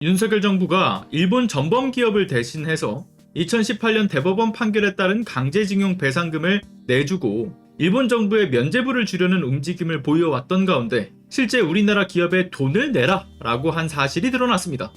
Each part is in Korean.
윤석열 정부가 일본 전범 기업을 대신해서 2018년 대법원 판결에 따른 강제징용 배상금을 내주고 일본 정부의 면죄부를 주려는 움직임을 보여왔던 가운데 실제 우리나라 기업에 돈을 내라 라고 한 사실이 드러났습니다.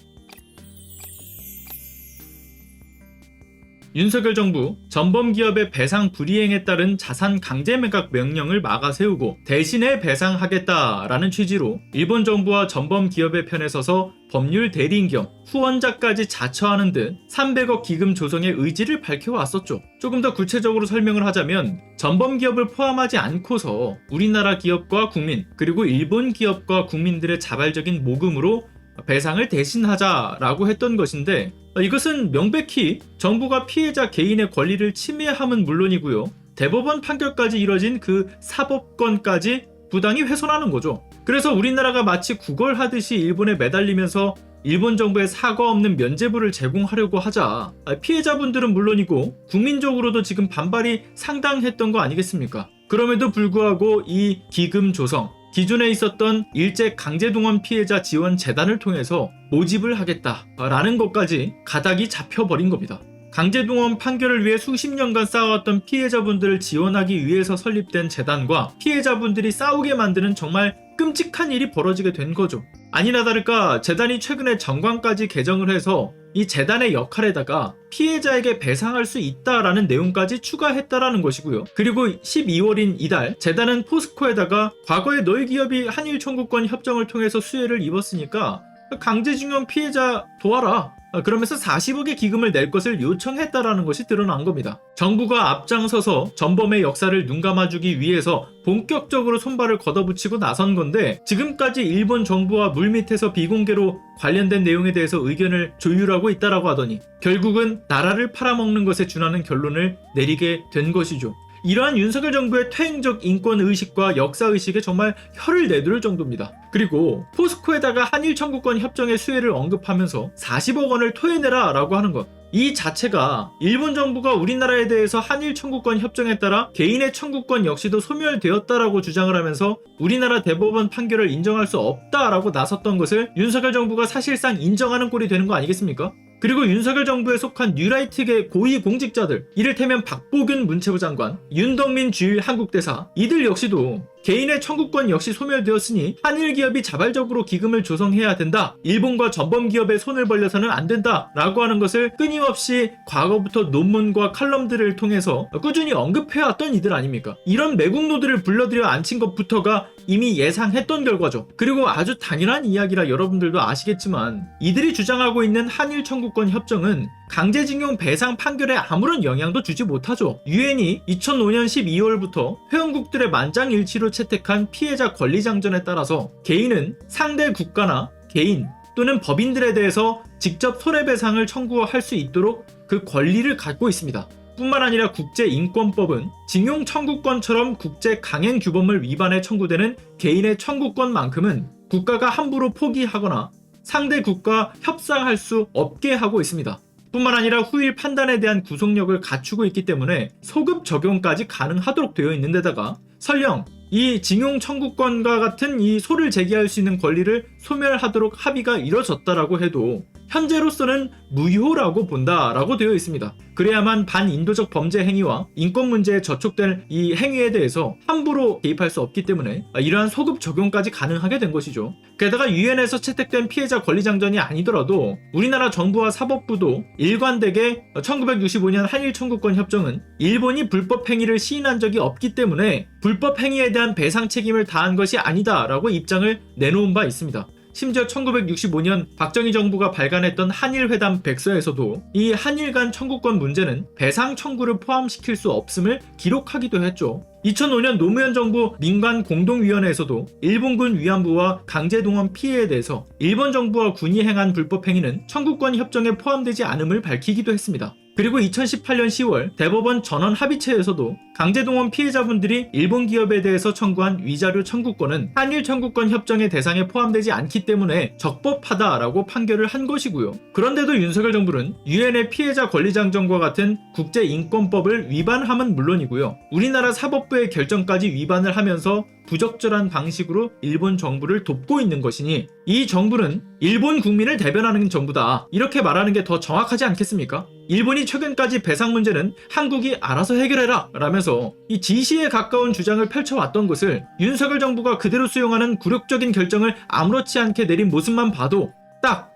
윤석열 정부 전범 기업의 배상 불이행에 따른 자산 강제 매각 명령을 막아세우고 대신에 배상하겠다라는 취지로 일본 정부와 전범 기업의 편에 서서 법률 대리인 겸 후원자까지 자처하는 듯 300억 기금 조성의 의지를 밝혀왔었죠. 조금 더 구체적으로 설명을 하자면 전범 기업을 포함하지 않고서 우리나라 기업과 국민 그리고 일본 기업과 국민들의 자발적인 모금으로 배상을 대신하자라고 했던 것인데 이것은 명백히 정부가 피해자 개인의 권리를 침해함은 물론이고요. 대법원 판결까지 이뤄진 그 사법권까지 부당히 훼손하는 거죠. 그래서 우리나라가 마치 구걸하듯이 일본에 매달리면서 일본 정부에 사과 없는 면죄부를 제공하려고 하자 피해자분들은 물론이고 국민적으로도 지금 반발이 상당했던 거 아니겠습니까? 그럼에도 불구하고 이 기금 조성 기존에 있었던 일제 강제동원 피해자 지원 재단을 통해서 모집을 하겠다라는 것까지 가닥이 잡혀버린 겁니다. 강제동원 판결을 위해 수십 년간 쌓아왔던 피해자분들을 지원하기 위해서 설립된 재단과 피해자분들이 싸우게 만드는 정말 끔찍한 일이 벌어지게 된 거죠. 아니나 다를까 재단이 최근에 정관까지 개정을 해서 이 재단의 역할에다가 피해자에게 배상할 수 있다라는 내용까지 추가했다라는 것이고요. 그리고 12월인 이달 재단은 포스코에다가 과거에 너희 기업이 한일 청구권 협정을 통해서 수혜를 입었으니까 강제징용 피해자 도와라. 그러면서 40억의 기금을 낼 것을 요청했다라는 것이 드러난 겁니다. 정부가 앞장서서 전범의 역사를 눈감아주기 위해서 본격적으로 손발을 걷어붙이고 나선 건데 지금까지 일본 정부와 물밑에서 비공개로 관련된 내용에 대해서 의견을 조율하고 있다라고 하더니 결국은 나라를 팔아먹는 것에 준하는 결론을 내리게 된 것이죠. 이러한 윤석열 정부의 퇴행적 인권의식과 역사의식에 정말 혀를 내두를 정도입니다. 그리고 포스코에다가 한일 청구권 협정의 수혜를 언급하면서 40억 원을 토해내라 라고 하는 것, 이 자체가 일본 정부가 우리나라에 대해서 한일 청구권 협정에 따라 개인의 청구권 역시도 소멸되었다라고 주장을 하면서 우리나라 대법원 판결을 인정할 수 없다라고 나섰던 것을 윤석열 정부가 사실상 인정하는 꼴이 되는 거 아니겠습니까? 그리고 윤석열 정부에 속한 뉴라이트계 고위 공직자들, 이를테면 박보균 문체부 장관, 윤덕민 주일 한국대사, 이들 역시도 개인의 청구권 역시 소멸되었으니 한일 기업이 자발적으로 기금을 조성해야 된다. 일본과 전범 기업의 손을 벌려서는 안 된다. 라고 하는 것을 끊임없이 과거부터 논문과 칼럼들을 통해서 꾸준히 언급해왔던 이들 아닙니까? 이런 매국노들을 불러들여 앉힌 것부터가 이미 예상했던 결과죠. 그리고 아주 당연한 이야기라 여러분들도 아시겠지만 이들이 주장하고 있는 한일 청구권 협정은 강제징용 배상 판결에 아무런 영향도 주지 못하죠. 유엔이 2005년 12월부터 회원국들의 만장일치로 채택한 피해자 권리장전에 따라서 개인은 상대 국가나 개인 또는 법인들에 대해서 직접 손해배상을 청구할 수 있도록 그 권리를 갖고 있습니다. 뿐만 아니라 국제인권법은 징용 청구권처럼 국제 강행 규범을 위반해 청구되는 개인의 청구권만큼은 국가가 함부로 포기하거나 상대 국가와 협상할 수 없게 하고 있습니다. 뿐만 아니라 후일 판단에 대한 구속력을 갖추고 있기 때문에 소급 적용까지 가능하도록 되어 있는 데다가 설령 이 징용 청구권과 같은 이 소를 제기할 수 있는 권리를 소멸하도록 합의가 이뤄졌다라고 해도 현재로서는 무효라고 본다라고 되어 있습니다. 그래야만 반인도적 범죄 행위와 인권 문제에 저촉될 이 행위에 대해서 함부로 개입할 수 없기 때문에 이러한 소급 적용까지 가능하게 된 것이죠. 게다가 유엔에서 채택된 피해자 권리장전이 아니더라도 우리나라 정부와 사법부도 일관되게 1965년 한일 청구권 협정은 일본이 불법 행위를 시인한 적이 없기 때문에 불법 행위에 대한 배상 책임을 다한 것이 아니다라고 입장을 내놓은 바 있습니다. 심지어 1965년 박정희 정부가 발간했던 한일회담 백서에서도 이 한일 간 청구권 문제는 배상 청구를 포함시킬 수 없음을 기록하기도 했죠. 2005년 노무현 정부 민관공동위원회에서도 일본군 위안부와 강제동원 피해에 대해서 일본 정부와 군이 행한 불법 행위는 청구권 협정에 포함되지 않음을 밝히기도 했습니다. 그리고 2018년 10월 대법원 전원 합의체에서도 강제동원 피해자분들이 일본 기업에 대해서 청구한 위자료 청구권은 한일 청구권 협정의 대상에 포함되지 않기 때문에 적법하다라고 판결을 한 것이고요. 그런데도 윤석열 정부는 유엔의 피해자 권리장전과 같은 국제인권법을 위반함은 물론이고요. 우리나라 사법부의 결정까지 위반을 하면서 부적절한 방식으로 일본 정부를 돕고 있는 것이니 이 정부는 일본 국민을 대변하는 정부다. 이렇게 말하는 게 더 정확하지 않겠습니까? 일본이 최근까지 배상 문제는 한국이 알아서 해결해라 라면서 이 지시에 가까운 주장을 펼쳐왔던 것을 윤석열 정부가 그대로 수용하는 굴욕적인 결정을 아무렇지 않게 내린 모습만 봐도 딱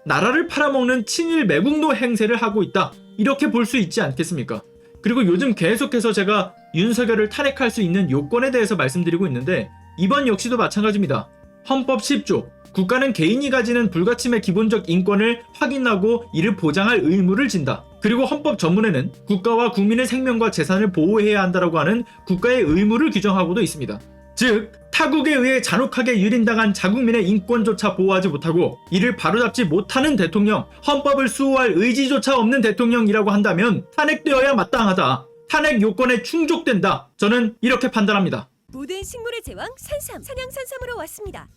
나라를 팔아먹는 친일 매국노 행세를 하고 있다. 이렇게 볼 수 있지 않겠습니까? 그리고 요즘 계속해서 제가 윤석열을 탄핵할 수 있는 요건에 대해서 말씀드리고 있는데 이번 역시도 마찬가지입니다. 헌법 10조 국가는 개인이 가지는 불가침의 기본적 인권을 확인하고 이를 보장할 의무를 진다. 그리고 헌법 전문에는 국가와 국민의 생명과 재산을 보호해야 한다라고 하는 국가의 의무를 규정하고도 있습니다. 즉 타국에 의해 잔혹하게 유린당한 자국민의 인권조차 보호하지 못하고 이를 바로잡지 못하는 대통령, 헌법을 수호할 의지조차 없는 대통령이라고 한다면 탄핵되어야 마땅하다. 탄핵 요건에 충족된다. 저는 이렇게 판단합니다. 모든 식물의 제왕 산삼, 산양산삼으로 왔습니다.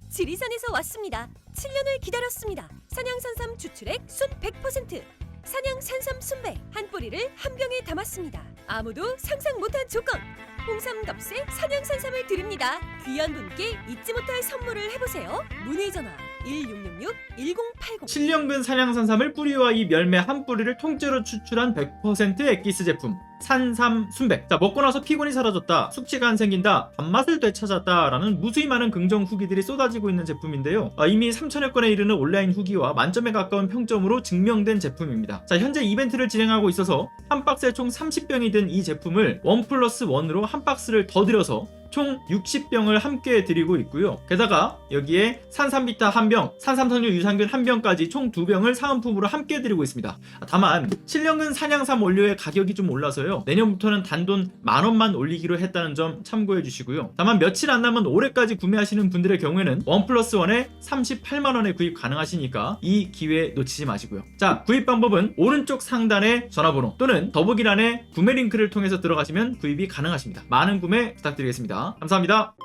지리산에서 왔습니다. 7년을 기다렸습니다. 산양산삼 추출액 순 100%, 산양산삼 순백 한 뿌리를 한 병에 담았습니다. 아무도 상상 못한 조건, 홍삼 덮새 산양산삼을 드립니다. 귀한 분께 잊지 못할 선물을 해보세요. 문의 전화 1666-1080. 7년근 산양산삼을 뿌리와 이 열매 한 뿌리를 통째로 추출한 100% 액기스 제품 산삼 순백. 자, 먹고 나서 피곤이 사라졌다, 숙취가 안 생긴다, 밥맛을 되찾았다 라는 무수히 많은 긍정 후기들이 쏟아지고 있는 제품인데요. 이미 3,000여 건에 이르는 온라인 후기와 만점에 가까운 평점으로 증명된 제품입니다. 자, 현재 이벤트를 진행하고 있어서 한 박스에 총 30병이 든 이 제품을 1+1으로 한 박스를 더 들여서 총 60병을 함께 드리고 있고요. 게다가 여기에 산삼비타 1병, 산삼석류 유산균 1병까지 총 2병을 사은품으로 함께 드리고 있습니다. 다만 7년근 산양삼 원료의 가격이 좀 올라서요, 내년부터는 단돈 10,000원만 올리기로 했다는 점 참고해 주시고요. 다만 며칠 안 남은 올해까지 구매하시는 분들의 경우에는 1+1에 38만원에 구입 가능하시니까 이 기회 놓치지 마시고요. 자, 구입 방법은 오른쪽 상단의 전화번호 또는 더보기란의 구매 링크를 통해서 들어가시면 구입이 가능하십니다. 많은 구매 부탁드리겠습니다. 감사합니다.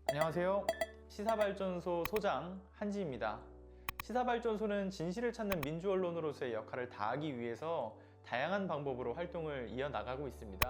안녕하세요. 시사발전소 소장 한지입니다. 시사발전소는 진실을 찾는 민주언론으로서의 역할을 다하기 위해서 다양한 방법으로 활동을 이어나가고 있습니다.